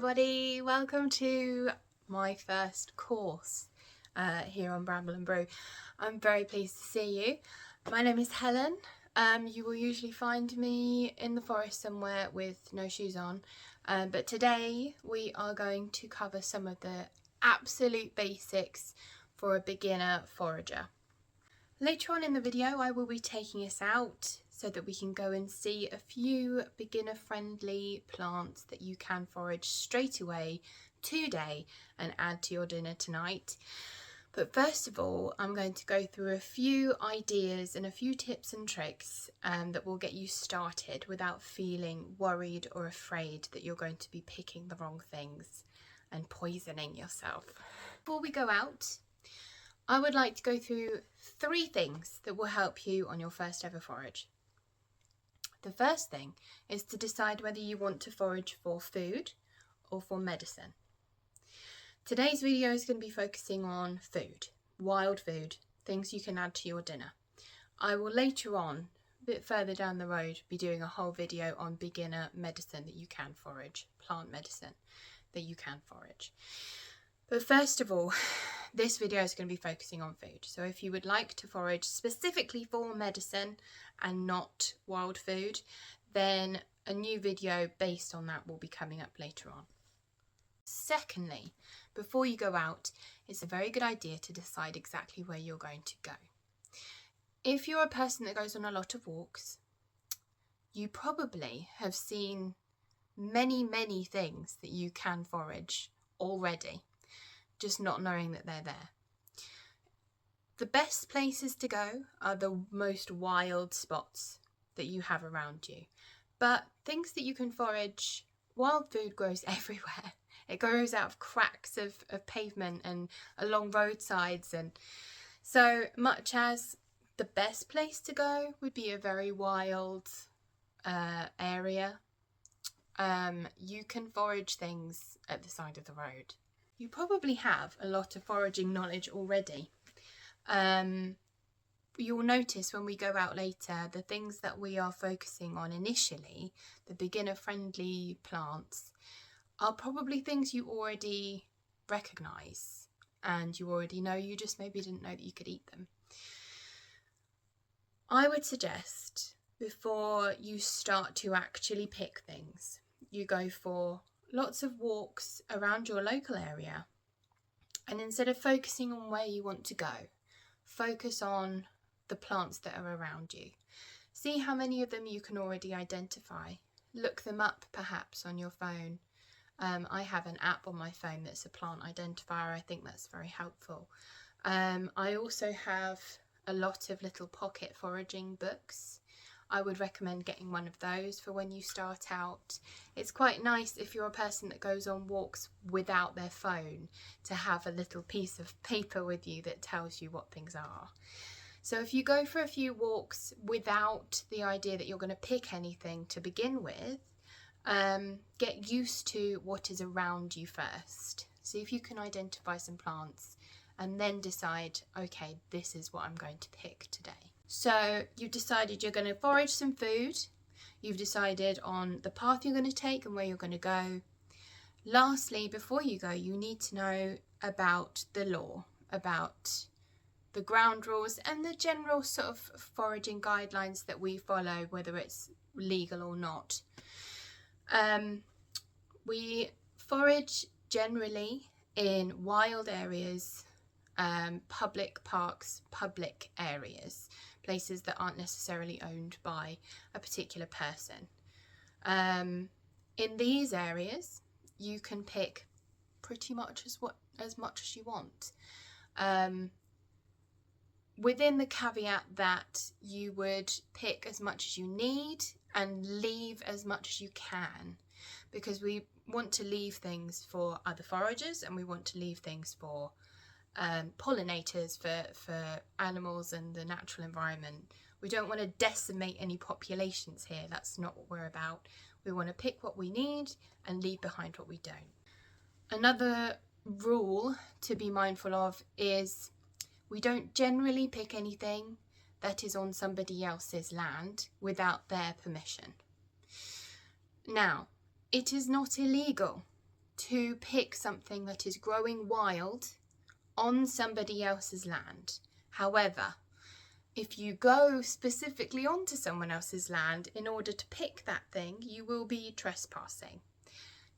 everybody, welcome to my first course here on Bramble and Brew. I'm very pleased to see you. My name is Helen. You will usually find me in the forest somewhere with no shoes on, but today we are going to cover some of the absolute basics for a beginner forager. Later on in the video I will be taking us out so that we can go and see a few beginner friendly plants that you can forage straight away today and add to your dinner tonight. But first of all, I'm going to go through a few ideas and a few tips and tricks that will get you started without feeling worried or afraid that you're going to be picking the wrong things and poisoning yourself. Before we go out, I would like to go through 3 things that will help you on your first ever forage. The first thing is to decide whether you want to forage for food or for medicine. Today's video is going to be focusing on food, wild food, things you can add to your dinner. I will later on, a bit further down the road, be doing a whole video on beginner medicine that you can forage, plant medicine that you can forage. But first of all, this video is going to be focusing on food. So if you would like to forage specifically for medicine and not wild food, then a new video based on that will be coming up later on. Secondly, before you go out, it's a very good idea to decide exactly where you're going to go. If you're a person that goes on a lot of walks, you probably have seen many things that you can forage already, just not knowing that they're there. The best places to go are the most wild spots that you have around you. But things that you can forage, wild food grows everywhere. It grows out of cracks of pavement and along roadsides. And so much as the best place to go would be a very wild area, you can forage things at the side of the road. You probably have a lot of foraging knowledge already. You'll notice when we go out later, the things that we are focusing on initially, the beginner friendly plants, are probably things you already recognise and you already know, you just maybe didn't know that you could eat them. I would suggest before you start to actually pick things, you go for lots of walks around your local area, and instead of focusing on where you want to go, focus on the plants that are around you. See how many of them you can already identify. Look them up perhaps on your phone. I have an app on my phone that's a plant identifier. I think that's very helpful. I also have a lot of little pocket foraging books. I would recommend getting one of those for when you start out. It's quite nice if you're a person that goes on walks without their phone to have a little piece of paper with you that tells you what things are. So if you go for a few walks without the idea that you're going to pick anything to begin with, get used to what is around you first. See if you can identify some plants and then decide, okay, this is what I'm going to pick today. So you've decided you're going to forage some food, you've decided on the path you're going to take and where you're going to go. Lastly, before you go, you need to know about the law, about the ground rules and the general sort of foraging guidelines that we follow, whether it's legal or not. We forage generally in wild areas, public parks, public areas, places that aren't necessarily owned by a particular person. In these areas, you can pick pretty much as much as you want. Within the caveat that you would pick as much as you need and leave as much as you can, because we want to leave things for other foragers and we want to leave things for pollinators, for animals and the natural environment. We don't want to decimate any populations here. That's not what we're about. We want to pick what we need and leave behind what we don't. Another rule to be mindful of is we don't generally pick anything that is on somebody else's land without their permission. Now, it is not illegal to pick something that is growing wild on somebody else's land. However, if you go specifically onto someone else's land in order to pick that thing, you will be trespassing.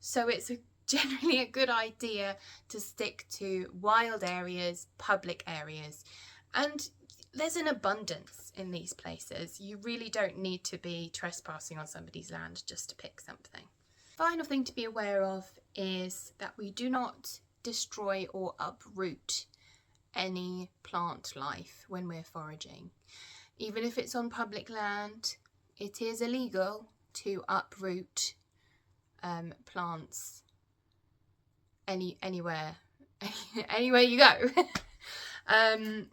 So it's generally a good idea to stick to wild areas, public areas, and there's an abundance in these places. You really don't need to be trespassing on somebody's land just to pick something. Final thing to be aware of is that we do not destroy or uproot any plant life when we're foraging. Even if it's on public land, it is illegal to uproot plants anywhere you go.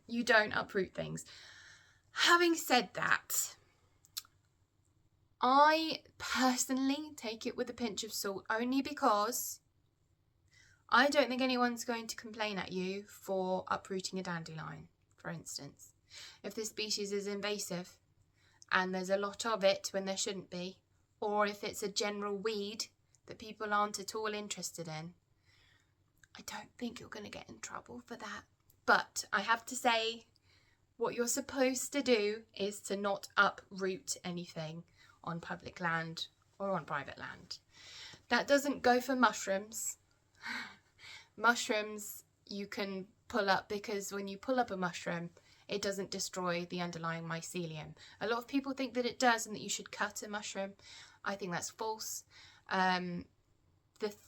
You don't uproot things. Having said that, I personally take it with a pinch of salt, only because I don't think anyone's going to complain at you for uprooting a dandelion, for instance. If the species is invasive and there's a lot of it when there shouldn't be, or if it's a general weed that people aren't at all interested in, I don't think you're going to get in trouble for that. But I have to say, what you're supposed to do is to not uproot anything on public land or on private land. That doesn't go for mushrooms. Mushrooms you can pull up, because when you pull up a mushroom, it doesn't destroy the underlying mycelium. A lot of people think that it does and that you should cut a mushroom. I think that's false. The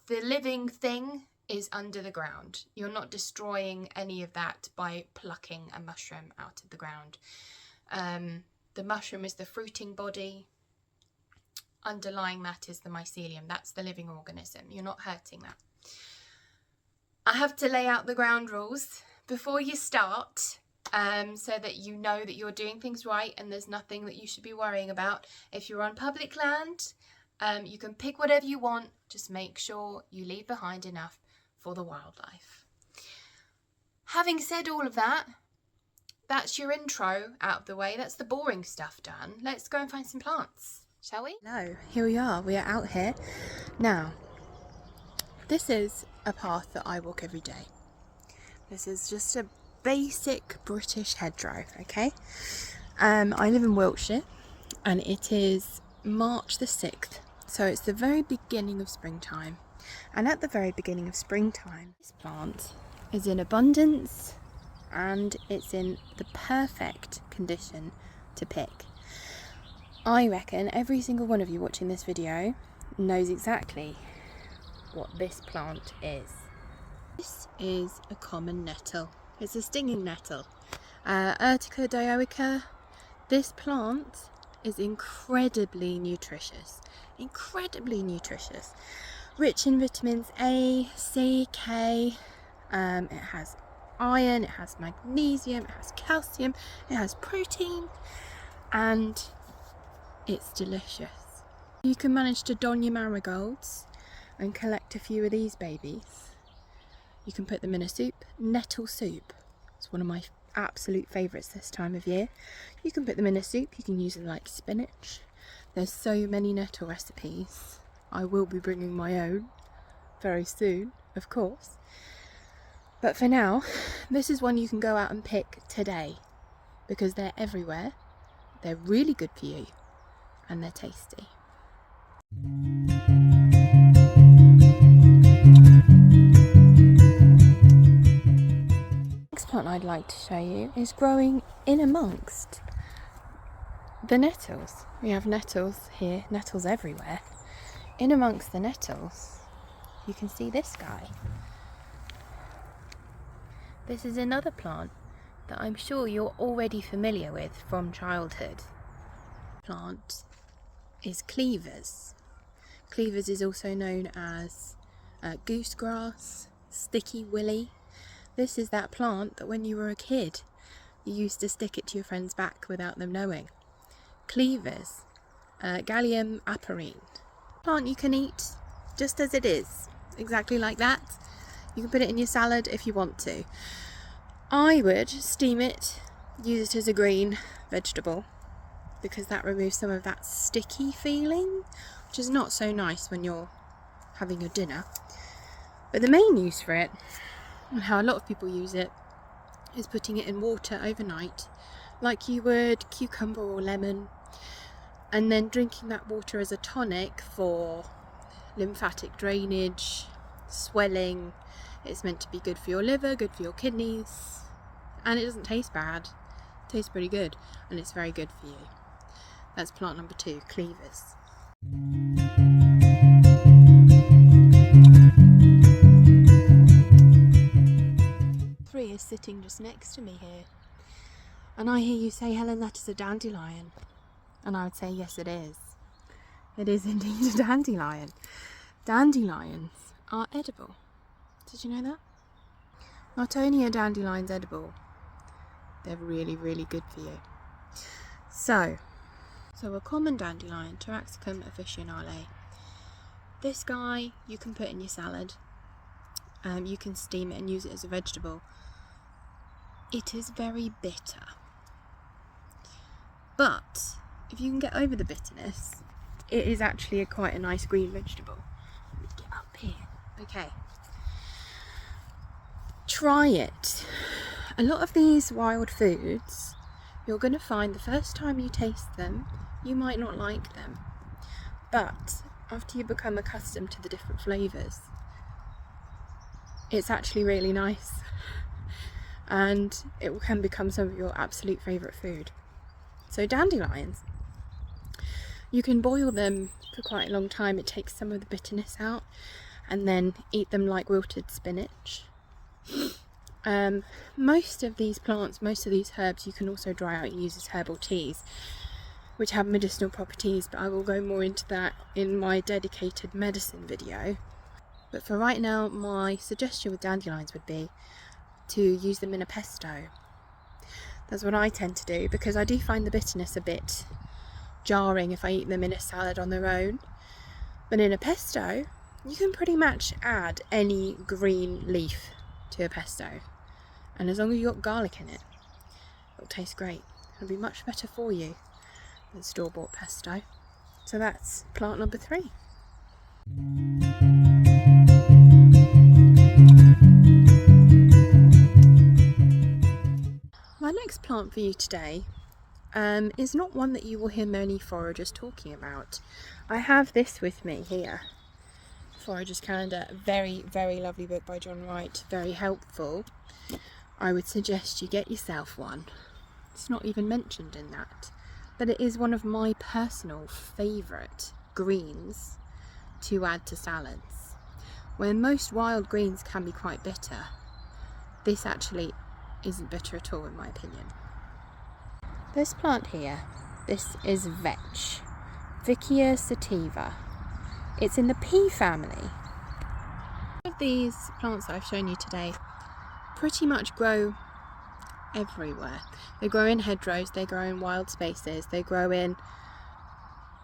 living thing is under the ground. You're not destroying any of that by plucking a mushroom out of the ground. The mushroom is the fruiting body. Underlying that is the mycelium. That's the living organism. You're not hurting that. I have to lay out the ground rules before you start, so that you know that you're doing things right and there's nothing that you should be worrying about. If you're on public land, you can pick whatever you want. Just make sure you leave behind enough for the wildlife. Having said all of that, that's your intro out of the way. That's the boring stuff done. Let's go and find some plants, shall we? No, here we are. We are out here. Now, this is a path that I walk every day. This is just a basic British hedgerow, okay? I live in Wiltshire and it is March the 6th, so it's the very beginning of springtime. And at the very beginning of springtime, this plant is in abundance and it's in the perfect condition to pick. I reckon every single one of you watching this video knows exactly what this plant is. This is a common nettle. It's a stinging nettle. Urtica dioica. This plant is incredibly nutritious. Incredibly nutritious. Rich in vitamins A, C, K. It has iron, it has magnesium, it has calcium, it has protein, and it's delicious. You can manage to don your marigolds and collect a few of these babies. You can put them in a soup. Nettle soup. It's one of my absolute favourites this time of year. You can put them in a soup. You can use them like spinach. There's so many nettle recipes. I will be bringing my own very soon, of course. But for now, this is one you can go out and pick today, because they're everywhere. They're really good for you and they're tasty. Next plant I'd like to show you is growing in amongst the nettles. We have nettles here, nettles everywhere. In amongst the nettles, you can see this guy. This is another plant that I'm sure you're already familiar with from childhood. Plant is cleavers. Cleavers is also known as goosegrass, sticky willy. This is that plant that when you were a kid, you used to stick it to your friend's back without them knowing. Cleavers, Gallium aperine. Plant you can eat just as it is, exactly like that. You can put it in your salad if you want to. I would steam it, use it as a green vegetable, because that removes some of that sticky feeling, which is not so nice when you're having your dinner. But the main use for it, and how a lot of people use it, is putting it in water overnight, like you would cucumber or lemon, and then drinking that water as a tonic for lymphatic drainage, swelling. It's meant to be good for your liver, good for your kidneys, and it doesn't taste bad. It tastes pretty good, and it's very good for you. That's plant number 2, cleavers. Three is sitting just next to me here, and I hear you say, Helen, that is a dandelion. And I would say, yes, it is. It is indeed a dandelion. Dandelions are edible. Did you know that? Not only are dandelions edible, they're really, really good for you. So a common dandelion, Taraxacum officinale. This guy you can put in your salad. You can steam it and use it as a vegetable. It is very bitter. But if you can get over the bitterness, it is actually quite a nice green vegetable. Let me get up here. Okay. Try it. A lot of these wild foods, you're going to find the first time you taste them, you might not like them. But after you become accustomed to the different flavours, it's actually really nice. And it can become some of your absolute favourite food. So dandelions, you can boil them for quite a long time. It takes some of the bitterness out, and then eat them like wilted spinach. Most of these plants, most of these herbs, you can also dry out and use as herbal teas, which have medicinal properties, but I will go more into that in my dedicated medicine video. But for right now, my suggestion with dandelions would be to use them in a pesto. That's what I tend to do, because I do find the bitterness a bit jarring if I eat them in a salad on their own. But in a pesto, you can pretty much add any green leaf to a pesto, and as long as you've got garlic in it, it'll taste great. It'll be much better for you than store-bought pesto. So that's plant number 3. My next plant for you today is not one that you will hear many foragers talking about. I have this with me here, Forager's Calendar, a very, very lovely book by John Wright, very helpful. I would suggest you get yourself one. It's not even mentioned in that, but it is one of my personal favourite greens to add to salads. Where most wild greens can be quite bitter, this actually isn't bitter at all in my opinion. This plant here, this is vetch, Vicia sativa. It's in the pea family. All of these plants that I've shown you today pretty much grow everywhere. They grow in hedgerows, they grow in wild spaces, they grow in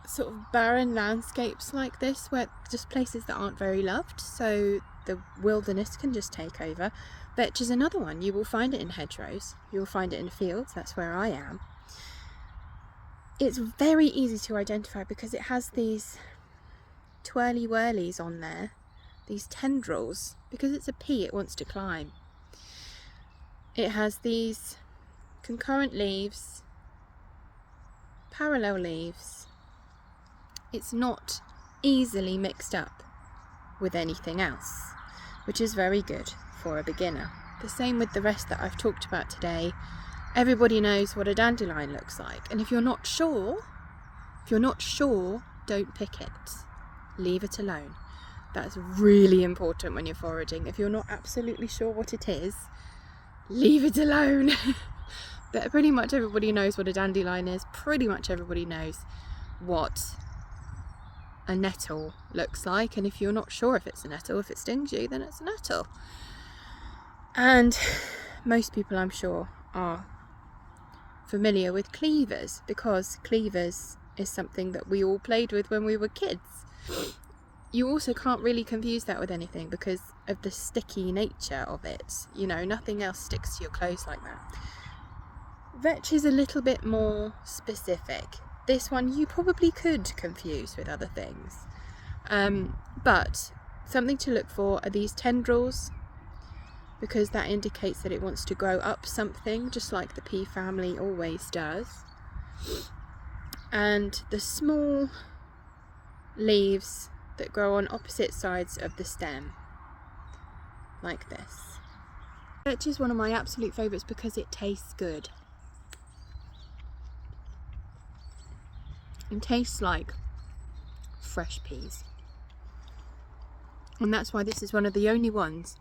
sort of barren landscapes like this, where just places that aren't very loved, so the wilderness can just take over. Vetch is another one. You will find it in hedgerows, you will find it in fields, that's where I am. It's very easy to identify because it has these twirly whirlies on there, these tendrils. Because it's a pea, it wants to climb. It has these concurrent leaves, parallel leaves. It's not easily mixed up with anything else, which is very good for a beginner. The same with the rest that I've talked about today. Everybody knows what a dandelion looks like, and if you're not sure, don't pick it. Leave it alone. That's really important when you're foraging. If you're not absolutely sure what it is, leave it alone. But pretty much everybody knows what a dandelion is. Pretty much everybody knows what a nettle looks like, and if you're not sure if it's a nettle, if it stings you, then it's a nettle. And most people, I'm sure, are familiar with cleavers, because cleavers is something that we all played with when we were kids. You also can't really confuse that with anything because of the sticky nature of it. You know, nothing else sticks to your clothes like that. Vetch is a little bit more specific. This one you probably could confuse with other things. But Something to look for are these tendrils, because that indicates that it wants to grow up something, just like the pea family always does. And the small leaves that grow on opposite sides of the stem, like this. Birch is one of my absolute favourites because it tastes good. It tastes like fresh peas. And that's why this is one of the only ones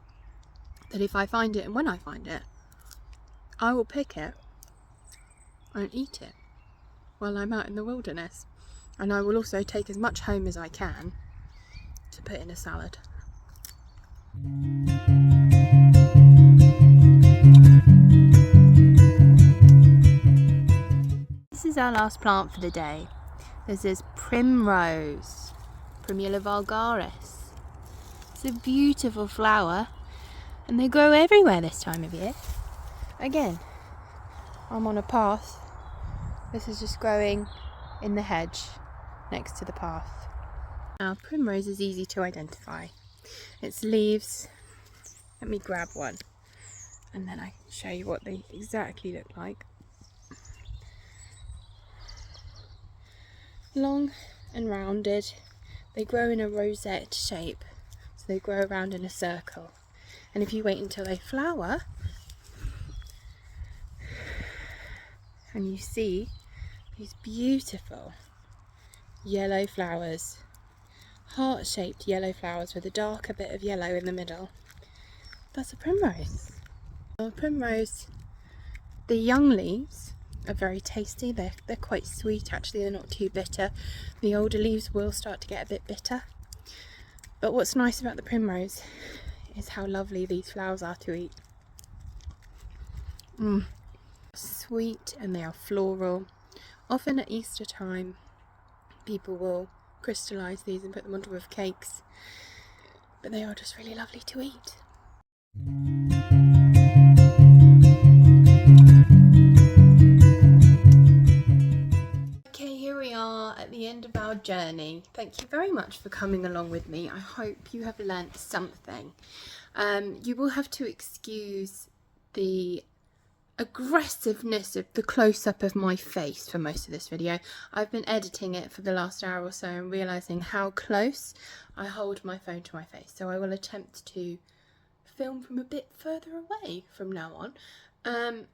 that if I find it, and when I find it, I will pick it and eat it while I'm out in the wilderness. And I will also take as much home as I can to put in a salad. This is our last plant for the day. This is primrose, Primula vulgaris. It's a beautiful flower and they grow everywhere this time of year. Again, I'm on a path. This is just growing in the hedge next to the path. Now, primrose is easy to identify. Its leaves, let me grab one and then I can show you what they exactly look like. Long and rounded. They grow in a rosette shape, so they grow around in a circle. And if you wait until they flower, and you see these beautiful yellow flowers, heart-shaped yellow flowers with a darker bit of yellow in the middle, that's a primrose. A primrose, the young leaves are very tasty. They're quite sweet actually, they're not too bitter. The older leaves will start to get a bit bitter. But what's nice about the primrose is how lovely these flowers are to eat. Sweet, and they are floral. Often at Easter time people will crystallise these and put them on top of cakes, but they are just really lovely to eat. Okay, here we are at the end of our journey. Thank you very much for coming along with me. I hope you have learnt something. You will have to excuse the aggressiveness of the close-up of my face for most of this video. I've been editing it for the last hour or so and realising how close I hold my phone to my face, so I will attempt to film from a bit further away from now on.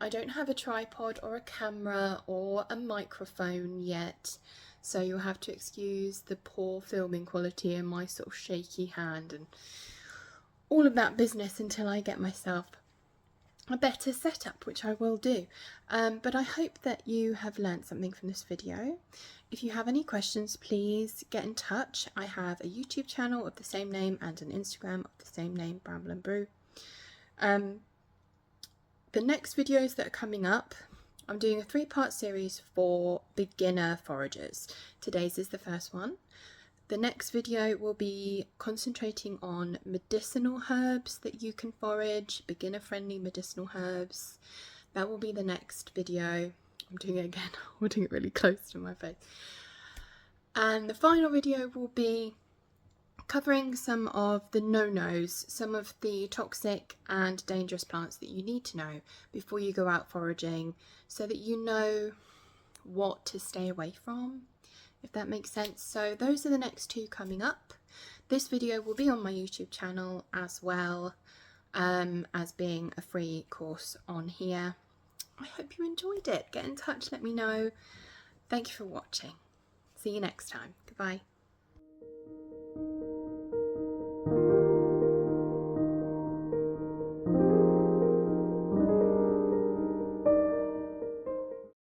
I don't have a tripod or a camera or a microphone yet, so you'll have to excuse the poor filming quality and my sort of shaky hand and all of that business until I get myself a better setup, which I will do. But I hope that you have learnt something from this video. If you have any questions, please get in touch. I have a YouTube channel of the same name and an Instagram of the same name, Bramble and Brew. The next videos that are coming up, I'm doing a 3-part series for beginner foragers. Today's is the first one. The next video will be concentrating on medicinal herbs that you can forage, beginner-friendly medicinal herbs. That will be the next video. I'm doing it again, I'm holding it really close to my face. And the final video will be covering some of the no-nos, some of the toxic and dangerous plants that you need to know before you go out foraging, so that you know what to stay away from, if that makes sense. So those are the next 2 coming up. This video will be on my YouTube channel as well as being a free course on here. I hope you enjoyed it. Get in touch, let me know. Thank you for watching. See you next time. Goodbye.